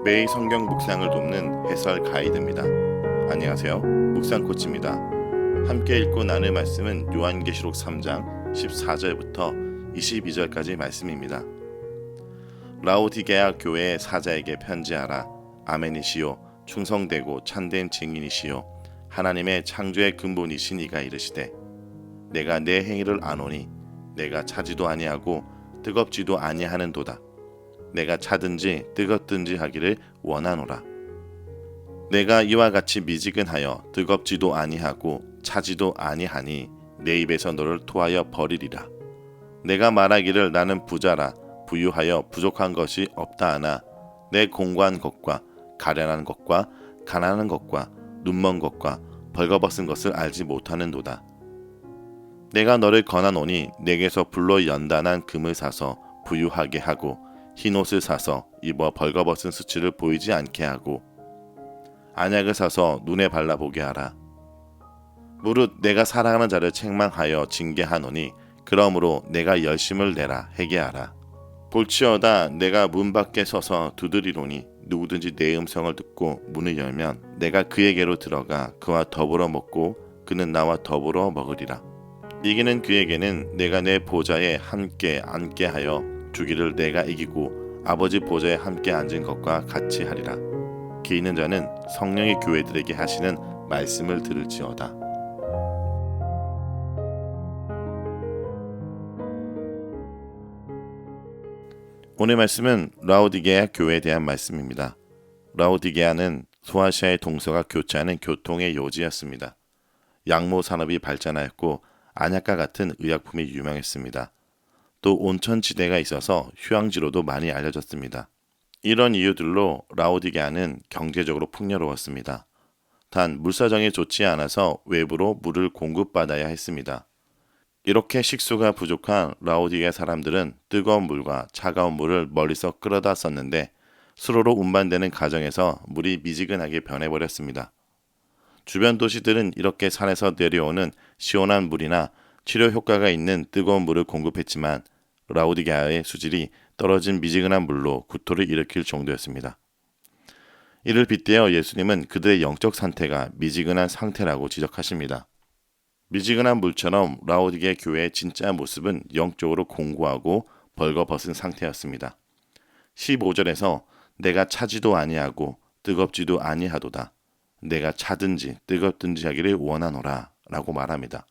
매일 성경 묵상을 돕는 해설 가이드입니다. 안녕하세요. 묵상 코치입니다. 함께 읽고 나눌 말씀은 요한계시록 3장 14절부터 22절까지 말씀입니다. 라오디게아 교회의 사자에게 편지하라. 아멘이시요 충성되고 참된 증인이시요 하나님의 창조의 근본이신 이가 이르시되 내가 내 행위를 아노니 내가 차지도 아니하고 뜨겁지도 아니하는도다. 내가 차든지 뜨겁든지 하기를 원하노라. 내가 이와 같이 미지근하여 뜨겁지도 아니하고 차지도 아니하니 내 입에서 너를 토하여 버리리라. 내가 말하기를 나는 부자라 부유하여 부족한 것이 없다 하나 내 공고한 것과 가련한 것과 가난한 것과 눈먼 것과 벌거벗은 것을 알지 못하는도다. 내가 너를 권하노니 내게서 불로 연단한 금을 사서 부유하게 하고 흰옷을 사서 입어 벌거벗은 수치를 보이지 않게 하고 안약을 사서 눈에 발라보게 하라. 무릇 내가 사랑하는 자를 책망하여 징계하노니 그러므로 내가 열심을 내라 회개하라. 볼지어다 내가 문 밖에 서서 두드리노니 누구든지 내 음성을 듣고 문을 열면 내가 그에게로 들어가 그와 더불어 먹고 그는 나와 더불어 먹으리라. 이기는 그에게는 내가 내 보좌에 함께 앉게 하여 주기를 내가 이기고 아버지 보좌에 함께 앉은 것과 같이 하리라. 기 있는 자는 성령의 교회들에게 하시는 말씀을 들을지어다. 오늘 말씀은 라오디게아 교회에 대한 말씀입니다. 라오디게아는 소아시아의 동서가 교차하는 교통의 요지였습니다. 양모 산업이 발전하였고 안약과 같은 의약품이 유명했습니다. 또 온천지대가 있어서 휴양지로도 많이 알려졌습니다. 이런 이유들로 라오디게아는 경제적으로 풍요로웠습니다. 단 물사정이 좋지 않아서 외부로 물을 공급받아야 했습니다. 이렇게 식수가 부족한 라오디게아 사람들은 뜨거운 물과 차가운 물을 멀리서 끌어다 썼는데 수로로 운반되는 과정에서 물이 미지근하게 변해버렸습니다. 주변 도시들은 이렇게 산에서 내려오는 시원한 물이나 치료 효과가 있는 뜨거운 물을 공급했지만 라오디게아의 수질이 떨어진 미지근한 물로 구토를 일으킬 정도였습니다. 이를 빗대어 예수님은 그들의 영적 상태가 미지근한 상태라고 지적하십니다. 미지근한 물처럼 라오디게아 교회의 진짜 모습은 영적으로 공고하고 벌거벗은 상태였습니다. 15절에서 내가 차지도 아니하고 뜨겁지도 아니하도다. 내가 차든지 뜨겁든지 하기를 원하노라 라고 말합니다.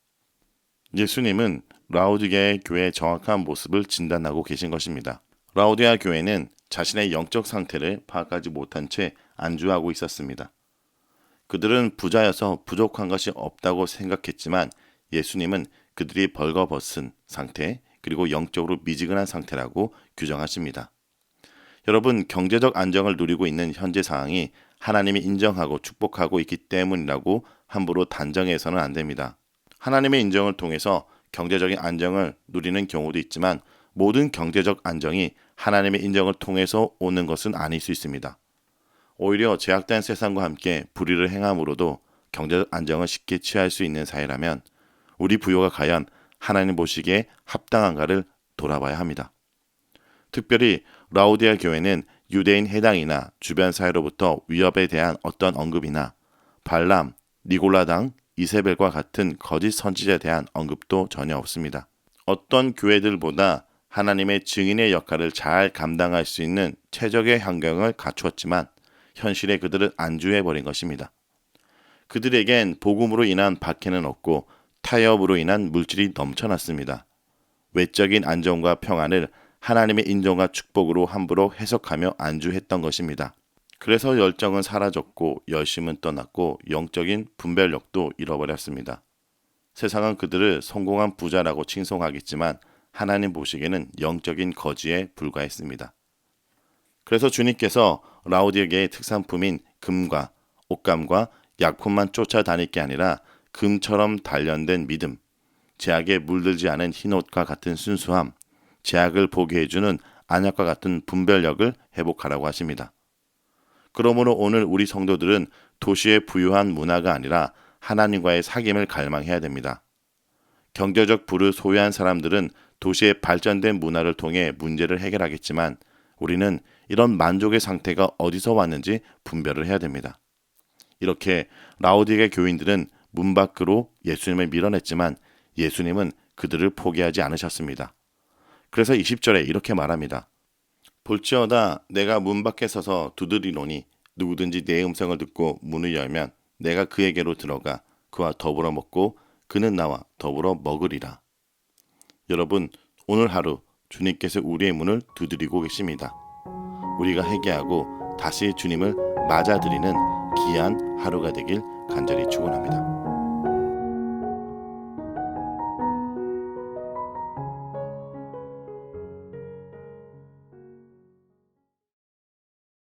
예수님은 라오디게아 교회의 정확한 모습을 진단하고 계신 것입니다. 라오디게아 교회는 자신의 영적 상태를 파악하지 못한 채 안주하고 있었습니다. 그들은 부자여서 부족한 것이 없다고 생각했지만 예수님은 그들이 벌거벗은 상태 그리고 영적으로 미지근한 상태라고 규정하십니다. 여러분, 경제적 안정을 누리고 있는 현재 상황이 하나님이 인정하고 축복하고 있기 때문이라고 함부로 단정해서는 안 됩니다. 하나님의 인정을 통해서 경제적인 안정을 누리는 경우도 있지만 모든 경제적 안정이 하나님의 인정을 통해서 오는 것은 아닐 수 있습니다. 오히려 제약된 세상과 함께 불의를 행함으로도 경제적 안정을 쉽게 취할 수 있는 사회라면 우리 부요가 과연 하나님 보시기에 합당한가를 돌아봐야 합니다. 특별히 라오디게아 교회는 유대인 해당이나 주변 사회로부터 위협에 대한 어떤 언급이나 발람, 니골라당, 이세벨과 같은 거짓 선지자에 대한 언급도 전혀 없습니다. 어떤 교회들보다 하나님의 증인의 역할을 잘 감당할 수 있는 최적의 환경을 갖추었지만 현실에 그들을 안주해버린 것입니다. 그들에겐 복음으로 인한 박해는 없고 타협으로 인한 물질이 넘쳐났습니다. 외적인 안정과 평안을 하나님의 인정과 축복으로 함부로 해석하며 안주했던 것입니다. 그래서 열정은 사라졌고 열심은 떠났고 영적인 분별력도 잃어버렸습니다. 세상은 그들을 성공한 부자라고 칭송하겠지만 하나님 보시기에는 영적인 거지에 불과했습니다. 그래서 주님께서 라오디게아의 특산품인 금과 옷감과 약품만 쫓아다닐 게 아니라 금처럼 단련된 믿음, 제약에 물들지 않은 흰옷과 같은 순수함, 제약을 보게 해주는 안약과 같은 분별력을 회복하라고 하십니다. 그러므로 오늘 우리 성도들은 도시의 부유한 문화가 아니라 하나님과의 사귐을 갈망해야 됩니다. 경제적 부를 소유한 사람들은 도시의 발전된 문화를 통해 문제를 해결하겠지만 우리는 이런 만족의 상태가 어디서 왔는지 분별을 해야 됩니다. 이렇게 라오디게 교인들은 문 밖으로 예수님을 밀어냈지만 예수님은 그들을 포기하지 않으셨습니다. 그래서 20절에 이렇게 말합니다. 볼지어다 내가 문 밖에 서서 두드리노니 누구든지 내 음성을 듣고 문을 열면 내가 그에게로 들어가 그와 더불어 먹고 그는 나와 더불어 먹으리라. 여러분, 오늘 하루 주님께서 우리의 문을 두드리고 계십니다. 우리가 회개하고 다시 주님을 맞아들이는 귀한 하루가 되길 간절히 축원합니다.